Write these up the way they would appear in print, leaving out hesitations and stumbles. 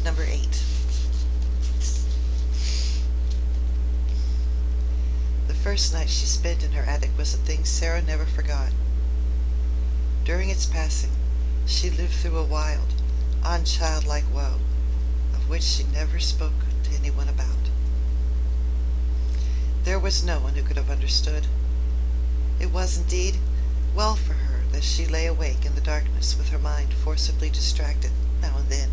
Number 8. The first night she spent in her attic was a thing Sara never forgot. During its passing, she lived through a wild, unchildlike woe, of which she never spoke to anyone about. There was no one who could have understood. It was indeed well for her that she lay awake in the darkness with her mind forcibly distracted, now and then,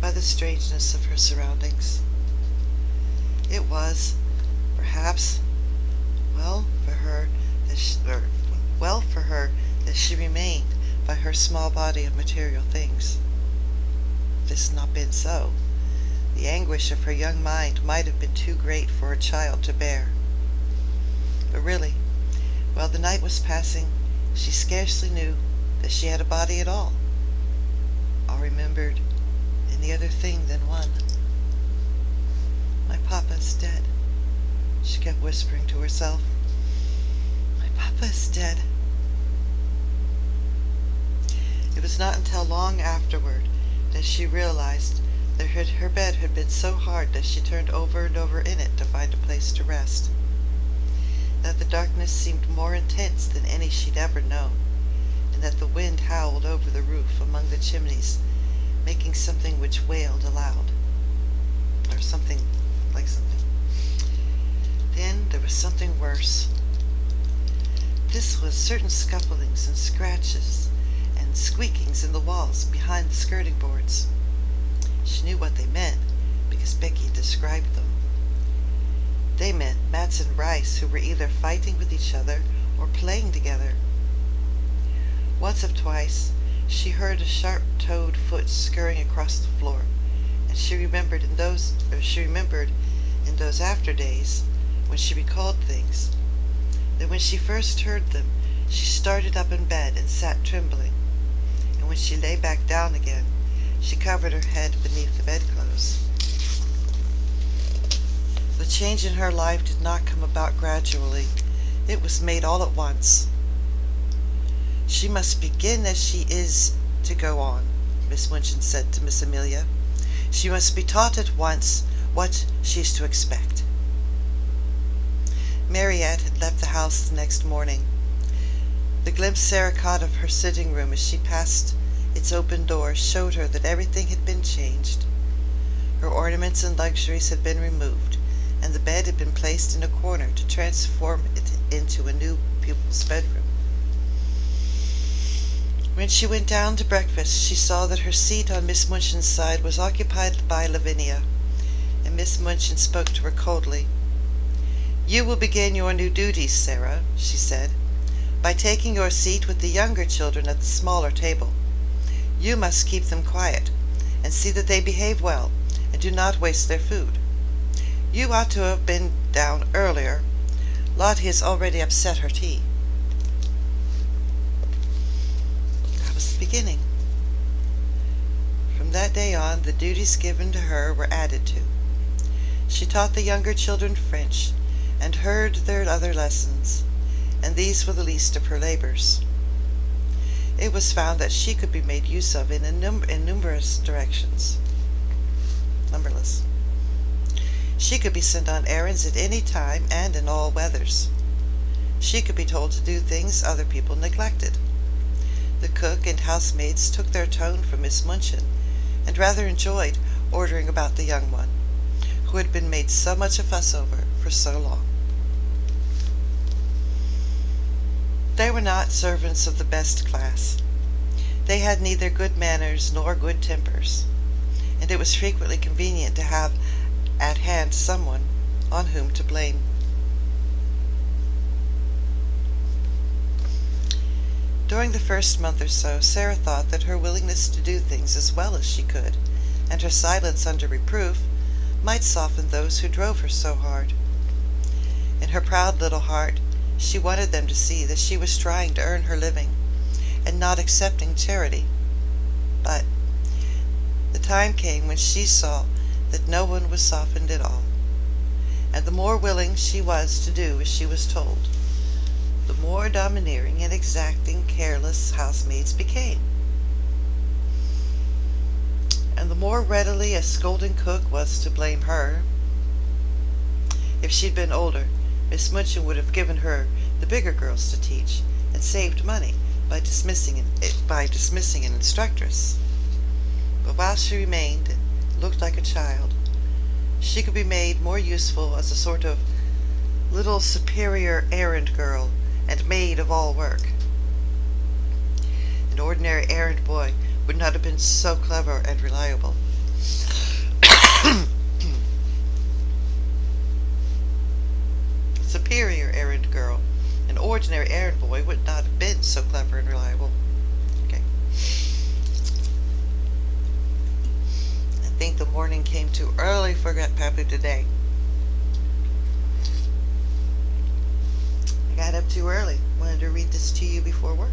by the strangeness of her surroundings. It was, perhaps, well for her that she remained by her small body of material things. If this had not been so, the anguish of her young mind might have been too great for a child to bear. But really, while the night was passing, she scarcely knew that she had a body at all, or remembered any other thing than one. "My papa is dead," she kept whispering to herself. "My papa is dead." It was not until long afterward that she realized that her bed had been so hard that she turned over and over in it to find a place to rest, that the darkness seemed more intense than any she'd ever known, and that the wind howled over the roof among the chimneys, making something which wailed aloud, or something like something. Then there was something worse. This was certain scufflings and scratches and squeakings in the walls behind the skirting boards. She knew what they meant, because Becky described them. They meant Mats and Rice, who were either fighting with each other or playing together. Once or twice she heard a sharp-toed foot scurrying across the floor, and she remembered in those after days, when she recalled things, that when she first heard them, she started up in bed and sat trembling, and when she lay back down again, she covered her head beneath the bedclothes. The change in her life did not come about gradually. It was made all at once. "She must begin as she is to go on," Miss Minchin said to Miss Amelia. "She must be taught at once what she is to expect." Mariette had left the house the next morning. The glimpse Sara caught of her sitting room as she passed its open door showed her that everything had been changed. Her ornaments and luxuries had been removed, and the bed had been placed in a corner to transform it into a new pupil's bedroom. When she went down to breakfast, she saw that her seat on Miss Minchin's side was occupied by Lavinia, and Miss Minchin spoke to her coldly. "You will begin your new duties, Sara," she said, "by taking your seat with the younger children at the smaller table. You must keep them quiet, and see that they behave well, and do not waste their food. You ought to have been down earlier. Lottie has already upset her tea." That was the beginning. From that day on, the duties given to her were added to. She taught the younger children French, and heard their other lessons, and these were the least of her labors. It was found that she could be made use of in numerous directions. Numberless. She could be sent on errands at any time and in all weathers. She could be told to do things other people neglected. The cook and housemaids took their tone from Miss Minchin, and rather enjoyed ordering about the young one, who had been made so much a fuss over for so long. They were not servants of the best class. They had neither good manners nor good tempers, and it was frequently convenient to have at hand someone on whom to blame. During the first month or so, Sara thought that her willingness to do things as well as she could, and her silence under reproof, might soften those who drove her so hard. In her proud little heart, she wanted them to see that she was trying to earn her living, and not accepting charity. But the time came when she saw that no one was softened at all, and the more willing she was to do as she was told, the more domineering and exacting careless housemaids became. And the more readily a scolding cook was to blame her. If she'd been older, Miss Minchin would have given her the bigger girls to teach, and saved money by dismissing an instructress. But while she remained and looked like a child, she could be made more useful as a sort of little superior errand girl and maid of all work. An ordinary errand boy would not have been so clever and reliable. A superior errand girl, an ordinary errand boy, would not have been so clever and reliable. Okay. I think the morning came too early for Papu today. I got up too early. Wanted to read this to you before work.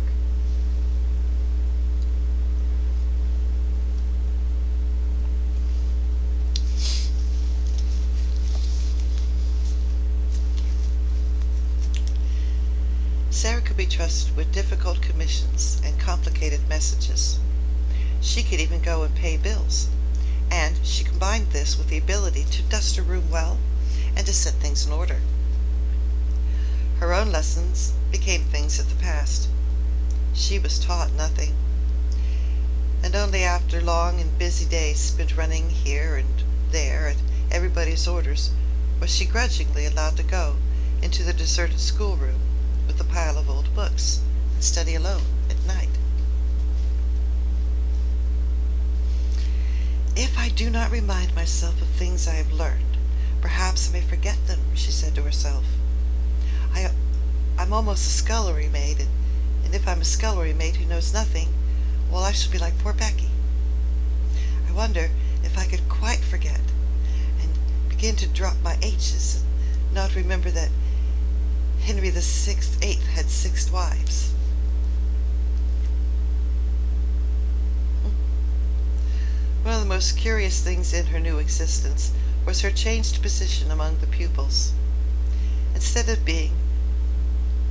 Sara could be trusted with difficult commissions and complicated messages. She could even go and pay bills, and she combined this with the ability to dust her room well and to set things in order. Her own lessons became things of the past. She was taught nothing, and only after long and busy days spent running here and there at everybody's orders was she grudgingly allowed to go into the deserted schoolroom with a pile of old books and study alone at night. If I do not remind myself of things I have learned, perhaps I may forget them, she said to herself. I'm almost a scullery maid, and if I'm a scullery maid who knows nothing, well, I shall be like poor Becky. I wonder if I could quite forget and begin to drop my H's and not remember that Henry the VIII had 6 wives. One of the most curious things in her new existence was her changed position among the pupils. Instead of being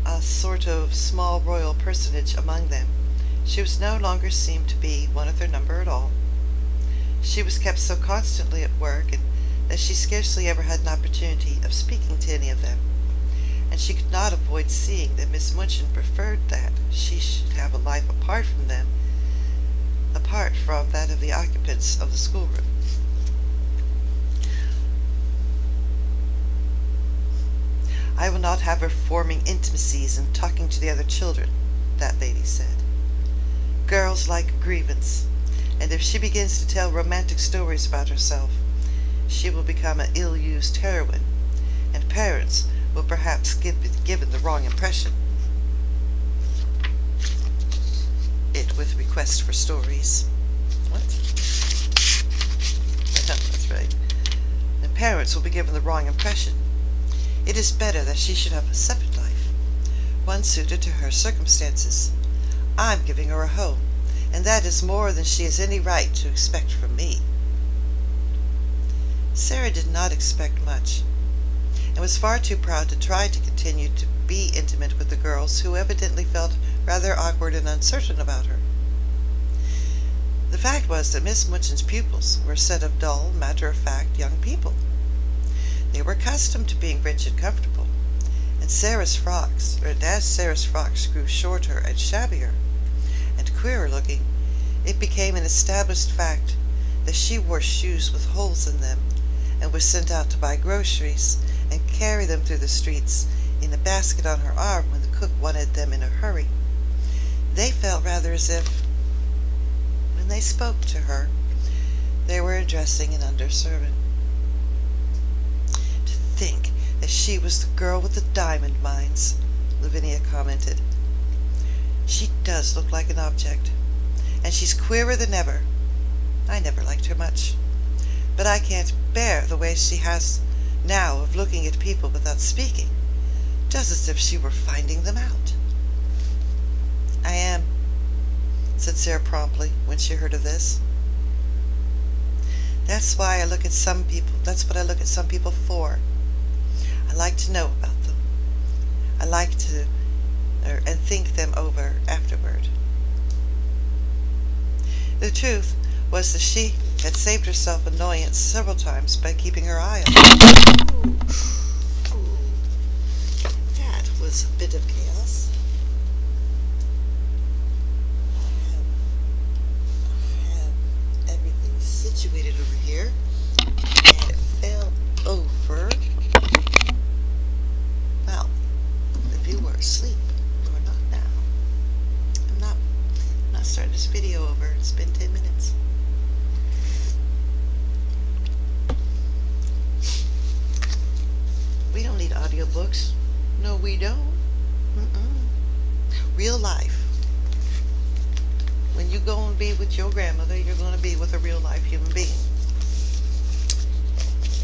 a sort of small royal personage among them, she was no longer seemed to be one of their number at all. She was kept so constantly at work that she scarcely ever had an opportunity of speaking to any of them, and she could not avoid seeing that Miss Minchin preferred that she should have a life apart from them, apart from that of the occupants of the schoolroom. I will not have her forming intimacies and talking to the other children, that lady said. Girls like a grievance, and if she begins to tell romantic stories about herself, she will become an ill-used heroine, and parents will perhaps be given the wrong impression. It with request for stories. What? That's right. And parents will be given the wrong impression. It is better that she should have a separate life, one suited to her circumstances. I'm giving her a home, and that is more than she has any right to expect from me. Sara did not expect much, and was far too proud to try to continue to be intimate with the girls who evidently felt rather awkward and uncertain about her. The fact was that Miss Minchin's pupils were a set of dull, matter-of-fact young people. They were accustomed to being rich and comfortable, and as Sara's frocks grew shorter and shabbier and queerer looking, it became an established fact that she wore shoes with holes in them and was sent out to buy groceries and carry them through the streets in a basket on her arm when the cook wanted them in a hurry. They felt rather as if, when they spoke to her, they were addressing an under-servant. To think that she was the girl with the diamond mines, Lavinia commented. She does look like an object, and she's queerer than ever. I never liked her much, but I can't bear the way she has now of looking at people without speaking, just as if she were finding them out. I am, said Sara promptly when she heard of this. That's what I look at some people for. I like to know about them. I like to and think them over afterward. The truth was that she had saved herself annoyance several times by keeping her eye on it. That was a bit of chaos. I have everything situated over here, and it fell over. Well, if you were asleep, you are not now. I'm not starting this video over. It's been 10 minutes. We don't need audiobooks. No, we don't. Real life. When you go and be with your grandmother, you're going to be with a real life human being.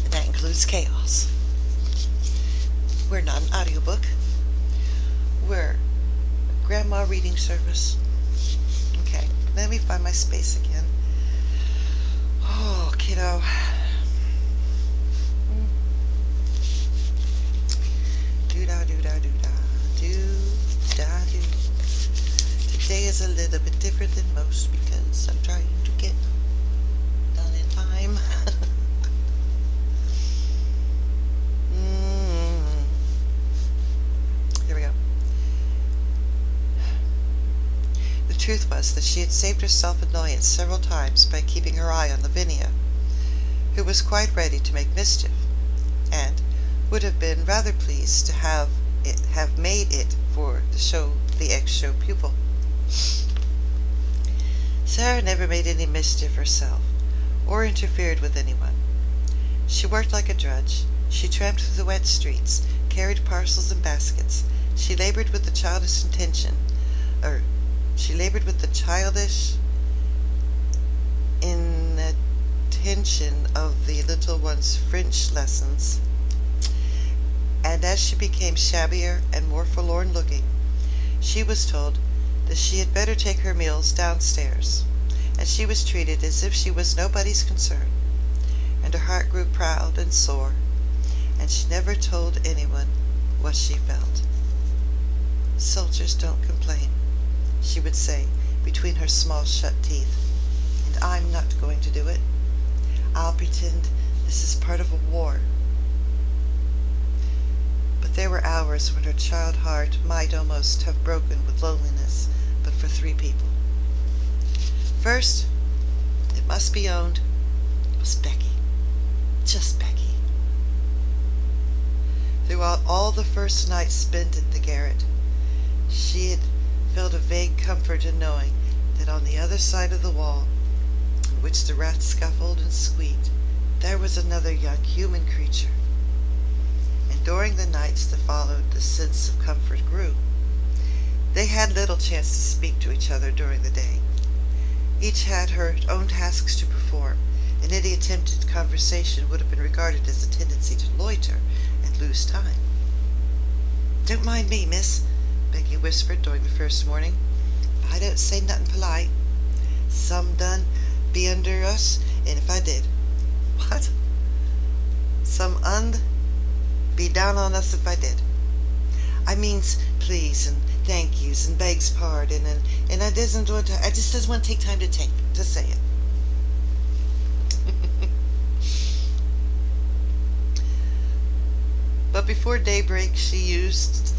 And that includes chaos. We're not an audiobook. We're a grandma reading service. Okay, let me find my space again. Oh, kiddo. Do-da-do-da-do-da-do-da-do. Today is a little bit different than most because I'm trying to get done in time. Here we go. The truth was that she had saved herself annoyance several times by keeping her eye on Lavinia, who was quite ready to make mischief, and would have been rather pleased to have made it for the ex-show pupil. Sara never made any mischief herself, or interfered with anyone. She worked like a drudge. She tramped through the wet streets, carried parcels and baskets. She labored with the childish intention of the little one's French lessons, and as she became shabbier and more forlorn looking, she was told that she had better take her meals downstairs, and she was treated as if she was nobody's concern, and her heart grew proud and sore, and she never told anyone what she felt. "Soldiers don't complain," she would say between her small shut teeth, "and I'm not going to do it. I'll pretend this is part of a war." But there were hours when her child heart might almost have broken with loneliness, but for 3 people. First, it must be owned, was Becky. Just Becky. Throughout all the first nights spent in the garret, she had felt a vague comfort in knowing that on the other side of the wall, in which the rats scuffled and squeaked, there was another young human creature. And during the nights that followed, the sense of comfort grew. They had little chance to speak to each other during the day. Each had her own tasks to perform, and any attempted conversation would have been regarded as a tendency to loiter and lose time. "Don't mind me, miss," Becky whispered during the first morning. "I don't say nothing polite. Some done be under us, and if I did." "What?" "Some be down on us if I did. I means please and thank yous and begs pardon and I just doesn't want to take time to say it." But before daybreak she used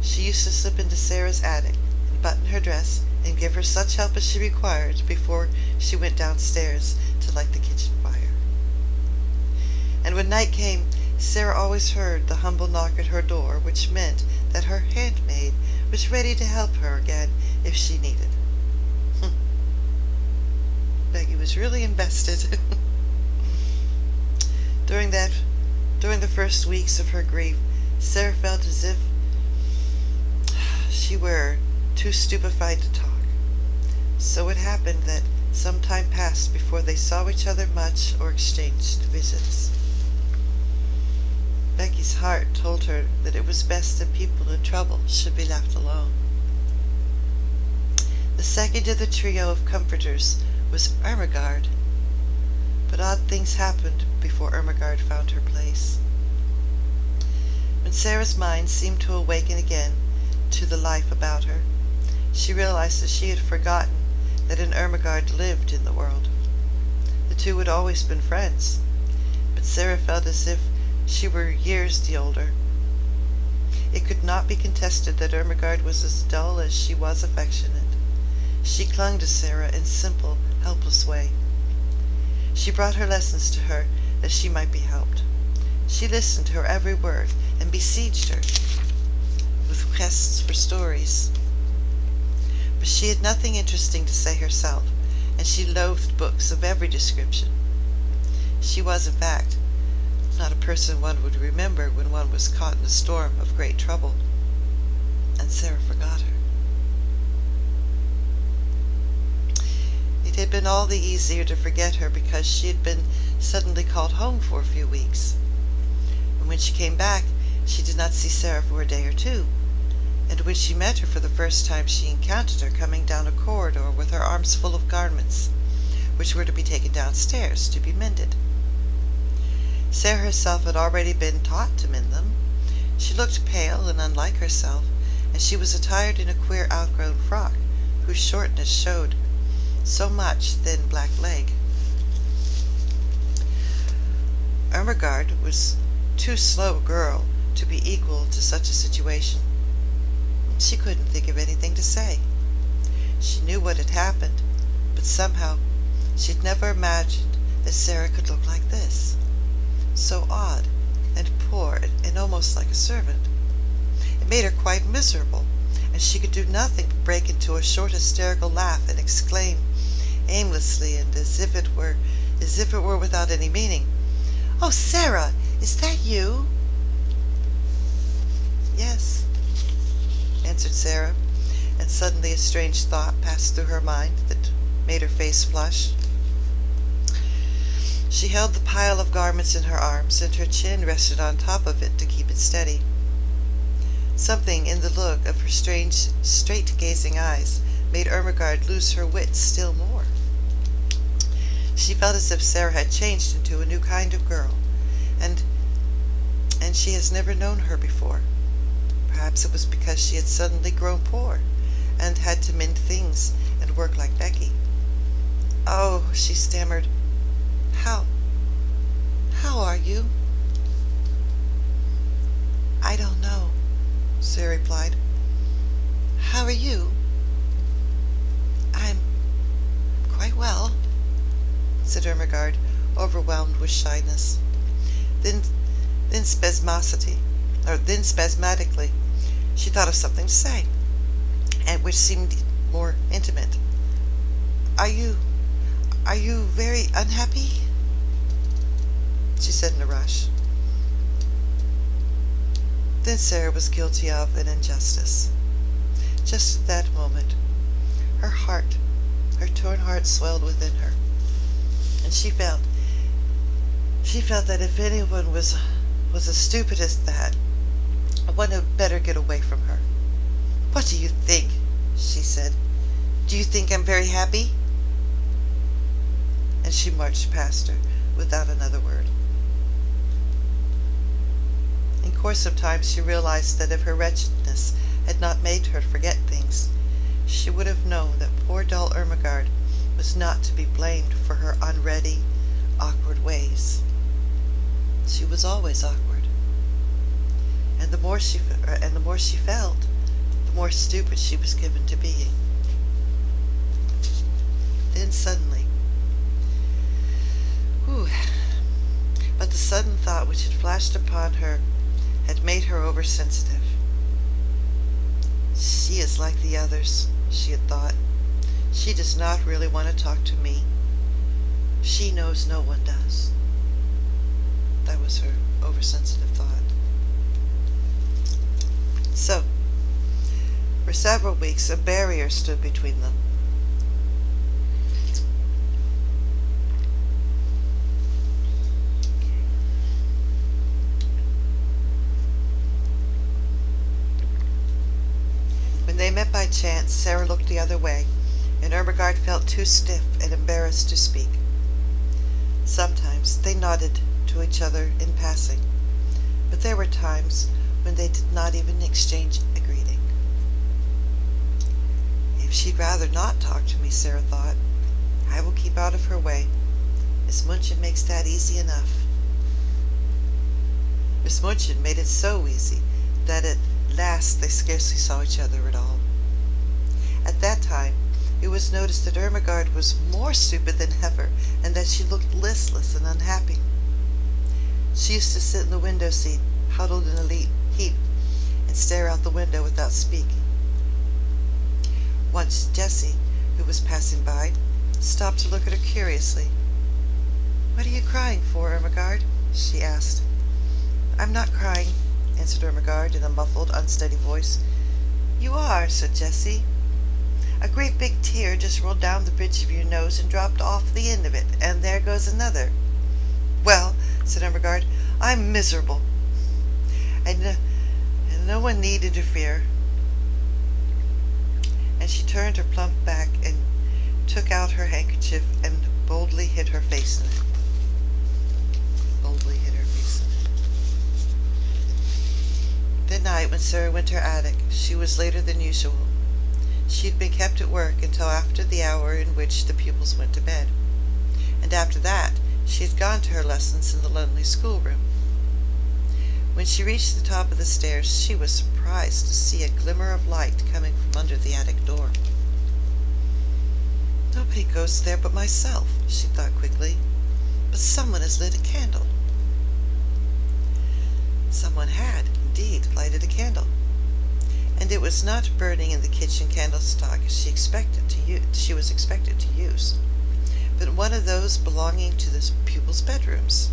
to slip into Sara's attic and button her dress and give her such help as she required before she went downstairs to light the kitchen fire. And when night came, Sara always heard the humble knock at her door, which meant that her handmaid was ready to help her again if she needed. Becky was really invested. During the first weeks of her grief, Sara felt as if she were too stupefied to talk. So it happened that some time passed before they saw each other much or exchanged visits. Becky's heart told her that it was best that people in trouble should be left alone. The second of the trio of comforters was Ermengarde, but odd things happened before Ermengarde found her place. When Sara's mind seemed to awaken again to the life about her, she realized that she had forgotten that an Ermengarde lived in the world. The two had always been friends, but Sara felt as if she were years the older. It could not be contested that Ermengarde was as dull as she was affectionate. She clung to Sara in simple, helpless way. She brought her lessons to her that she might be helped. She listened to her every word and besieged her with requests for stories. But she had nothing interesting to say herself, and she loathed books of every description. She was, in fact, not a person one would remember when one was caught in a storm of great trouble, and Sara forgot her. It had been all the easier to forget her because she had been suddenly called home for a few weeks. And when she came back, she did not see Sara for a day or two, and when she met her for the first time, she encountered her coming down a corridor with her arms full of garments, which were to be taken downstairs to be mended. Sara herself had already been taught to mend them. She looked pale and unlike herself, and she was attired in a queer outgrown frock, whose shortness showed so much thin black leg. Ermengarde was too slow a girl to be equal to such a situation. She couldn't think of anything to say. She knew what had happened, but somehow she'd never imagined that Sara could look like this. So odd and poor and almost like a servant. It made her quite miserable, and she could do nothing but break into a short hysterical laugh and exclaim aimlessly and as if it were without any meaning, "Oh, Sara, is that you?" "Yes," answered Sara, and suddenly a strange thought passed through her mind that made her face flush. She held the pile of garments in her arms, and her chin rested on top of it to keep it steady. Something in the look of her strange, straight-gazing eyes made Ermengarde lose her wits still more. She felt as if Sara had changed into a new kind of girl, and she has never known her before. Perhaps it was because she had suddenly grown poor, and had to mend things and work like Becky. "Oh," she stammered, How are you?" "I don't know," Sara replied. "How are you?" "I'm quite well," said Ermengarde, overwhelmed with shyness. Then spasmodically, she thought of something to say, and which seemed more intimate. Are you very unhappy?" she said in a rush. Then Sara was guilty of an injustice. Just at that moment, her torn heart swelled within her, and she felt that if anyone was as stupid as that, one had better get away from her. "What do you think?" she said. "Do you think I'm very happy?" And she marched past her without another word. In course of time she realized that if her wretchedness had not made her forget things, she would have known that poor dull Ermengarde was not to be blamed for her unready, awkward ways. She was always awkward, and the more she felt, the more stupid she was given to being. Then suddenly, but the sudden thought which had flashed upon her had made her oversensitive. "She is like the others," she had thought. "She does not really want to talk to me. She knows no one does." That was her oversensitive thought. So, for several weeks, a barrier stood between them. When they met by chance, Sara looked the other way, and Ermengarde felt too stiff and embarrassed to speak. Sometimes they nodded to each other in passing, but there were times when they did not even exchange a greeting. she'd rather not talk to me, Sara thought. I will keep out of her way. Miss Munchin makes that easy enough. Miss Munchin made it so easy that at last they scarcely saw each other at all. At that time, it was noticed that Ermengarde was more stupid than ever, and that she looked listless and unhappy. She used to sit in the window seat, huddled in a heap, and stare out the window without speaking. Once Jessie, who was passing by, stopped to look at her curiously. "What are you crying for, Ermengarde?" she asked. "I'm not crying," answered Ermengarde in a muffled, unsteady voice. "You are," said Jessie. "A great big tear just rolled down the bridge of your nose and dropped off the end of it, and there goes another." "Well," said Ermengarde, "I'm miserable, and no one need interfere." And she turned her plump back and took out her handkerchief and boldly hid her face in it. That night, when Sara went to her attic, she was later than usual. She had been kept at work until after the hour in which the pupils went to bed, and after that she had gone to her lessons in the lonely schoolroom. When she reached the top of the stairs, she was surprised to see a glimmer of light coming from under the attic door. "Nobody goes there but myself," she thought quickly, "but someone has lit a candle." Someone had, indeed, lighted a candle, and it was not burning in the kitchen candlestock as she was expected to use, but one of those belonging to the pupils' bedrooms.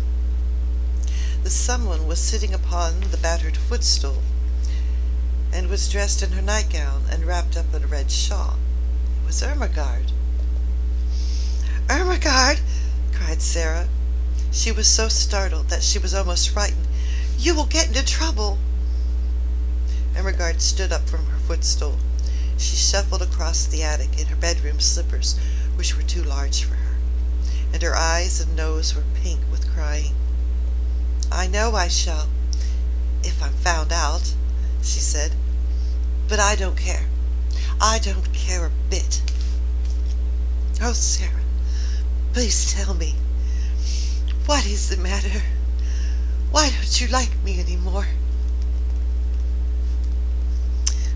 The someone was sitting upon the battered footstool, and was dressed in her nightgown and wrapped up in a red shawl. It was Ermengarde. "Ermengarde!" cried Sara. She was so startled that she was almost frightened. "You will get into trouble." Ermengarde stood up from her footstool. She shuffled across the attic in her bedroom slippers, which were too large for her, and her eyes and nose were pink with crying. "I know I shall, if I'm found out," she said, "but I don't care. I don't care a bit. Oh, Sara, please tell me, what is the matter? Why don't you like me any more?"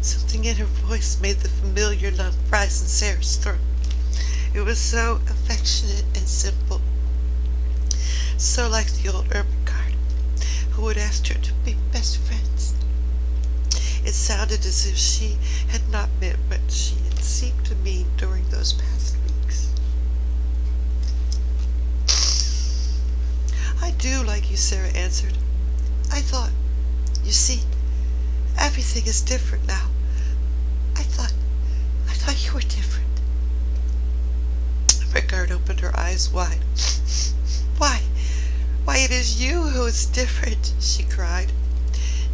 Something in her voice made the familiar lump rise in Sara's throat. It was so affectionate and simple, so like the old Ermengarde, who had asked her to be best friends. It sounded as if she had not meant what she had seemed to mean during those past weeks. "I do like you," Sara answered. "I thought, you see, everything is different now. I thought you were different." Ermengarde opened her eyes wide. Why, it is you who is different," she cried.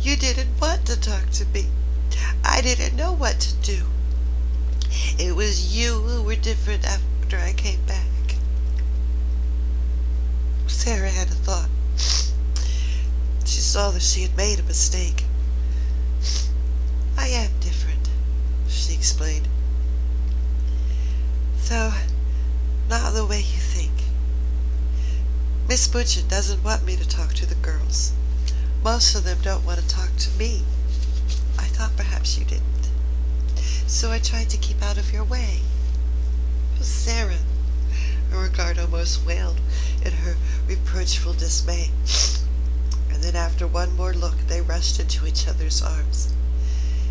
"You didn't want to talk to me. I didn't know what to do. It was you who were different after I came back." Sara had a thought. She saw that she had made a mistake. "I am different," she explained. "Though not the way you think. Miss Munchin doesn't want me to talk to the girls. Most of them don't want to talk to me. I thought perhaps you didn't, so I tried to keep out of your way." "Oh, Sara," Ermengarde almost wailed in her reproachful dismay. And then after one more look, they rushed into each other's arms.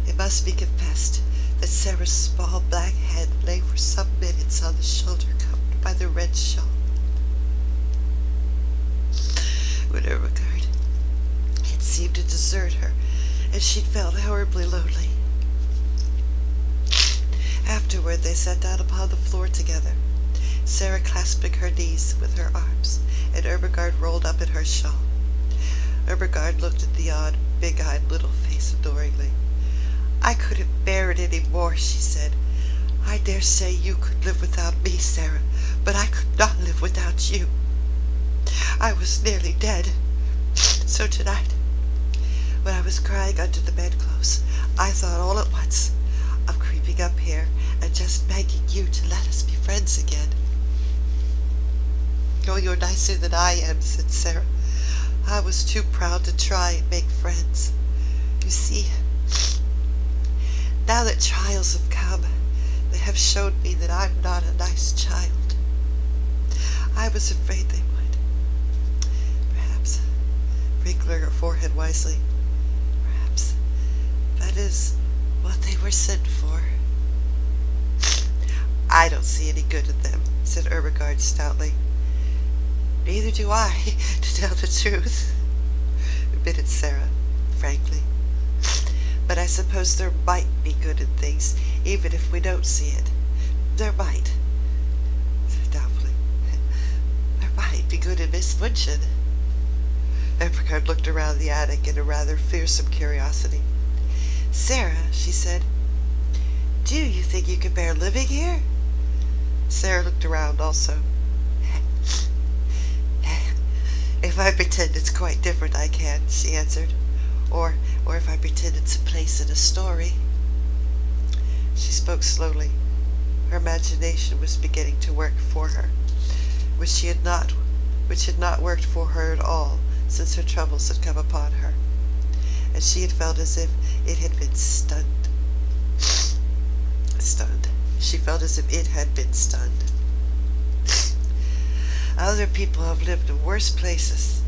It must be confessed that Sara's small black head lay for some minutes on the shoulder covered by the red shawl. When Ermengarde had seemed to desert her, and she'd felt horribly lonely. Afterward, they sat down upon the floor together, Sara clasping her knees with her arms, and Ermengarde rolled up in her shawl. Ermengarde looked at the odd, big-eyed little face adoringly. "I couldn't bear it any more," she said. "I dare say you could live without me, Sara, but I could not live without you. I was nearly dead. So tonight, when I was crying under the bedclothes, I thought all at once of creeping up here and just you to let us be friends again." "Oh, you're nicer than I am," said Sara. "I was too proud to try and make friends. You see, now that trials have come, they have shown me that I'm not a nice child. I was afraid they would. Perhaps," wrinkling her forehead wisely, "perhaps that is what they were sent for." "I don't see any good in them," said Ermengarde stoutly. "Neither do I, to tell the truth," admitted Sara, frankly. "But I suppose there might be good in things, even if we don't see it. There might," doubtfully, "there might be good in Miss Munchin." Ermengarde looked around the attic in a rather fearsome curiosity. "Sara," she said, "do you think you could bear living here?" Sara looked around also. "If I pretend it's quite different, I can," she answered. Or if I pretend it's a place in a story." She spoke slowly. Her imagination was beginning to work for her, which had not worked for her at all since her troubles had come upon her, and she had felt as if it had been stunned. She felt as if it had been stunned. "Other people have lived in worse places.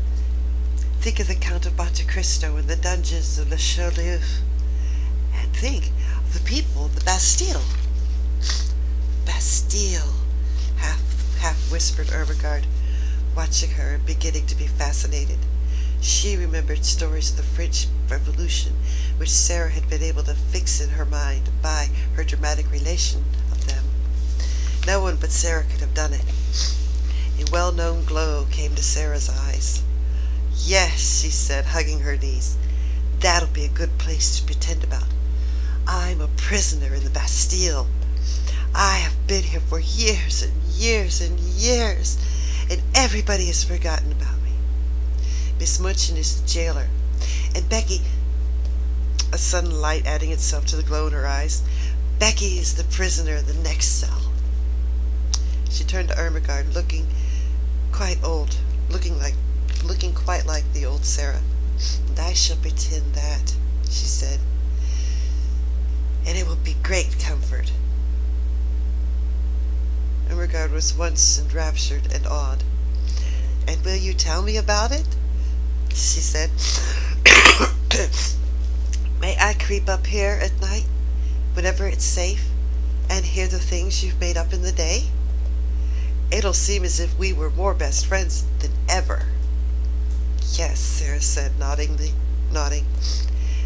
Think of the Count of Monte Cristo and the dungeons of Le Chaulieu. And think of the people in the Bastille." "Bastille," half whispered Ermengarde, watching her and beginning to be fascinated. She remembered stories of the French Revolution, which Sara had been able to fix in her mind by her dramatic relation of them. No one but Sara could have done it. A well-known glow came to Sara's eyes. "Yes," she said, hugging her knees, "that'll be a good place to pretend about. I'm a prisoner in the Bastille. I have been here for years and years and years, and everybody has forgotten about me. Miss Munchin is the jailer, and Becky," a sudden light adding itself to the glow in her eyes, "Becky is the prisoner in the next cell." She turned to Ermengarde, looking quite like the old Sara. "And I shall pretend that," she said, "and it will be great comfort." Ermengarde was once enraptured and awed. "And will you tell me about it?" she said. "May I creep up here at night, whenever it's safe, and hear the things you've made up in the day? It'll seem as if we were more best friends than ever." "Yes," Sara said, nodding.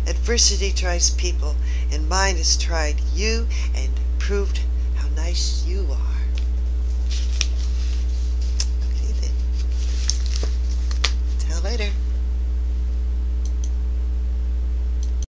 "Adversity tries people, and mine has tried you and proved how nice you are."